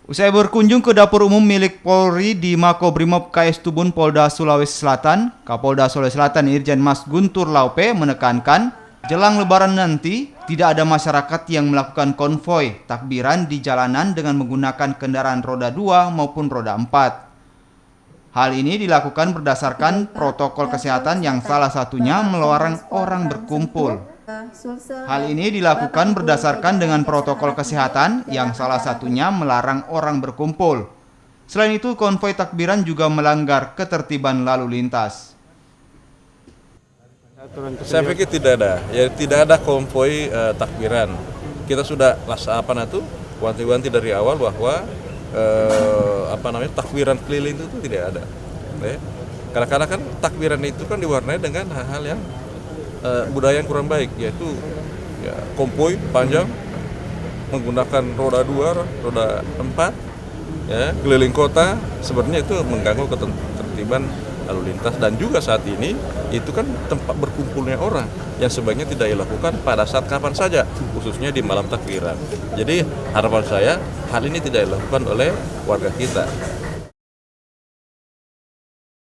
Usai berkunjung ke dapur umum milik Polri di Makobrimob KS Tubun Polda Sulawesi Selatan, Kapolda Sulawesi Selatan Irjen Mas Guntur Laupe menekankan, jelang Lebaran nanti tidak ada masyarakat yang melakukan konvoi takbiran di jalanan dengan menggunakan kendaraan roda 2 maupun roda 4. Hal ini dilakukan berdasarkan protokol kesehatan yang salah satunya melarang orang berkumpul. Hal ini dilakukan berdasarkan dengan protokol kesehatan yang salah satunya melarang orang berkumpul. Selain itu, konvoi takbiran juga melanggar ketertiban lalu lintas. Saya pikir tidak ada konvoi takbiran. Kita sudah wanti-wanti dari awal bahwa takbiran keliling itu tidak ada. Kadang-kadang kan takbiran itu kan diwarnai dengan hal-hal yang budaya yang kurang baik, yaitu konvoi panjang menggunakan roda 2, roda 4, keliling kota. Sebenarnya itu mengganggu ketertiban lalu lintas, dan juga saat ini itu kan tempat berkumpulnya orang yang sebaiknya tidak dilakukan pada saat kapan saja, khususnya di malam takbiran. Jadi harapan saya hal ini tidak dilakukan oleh warga kita.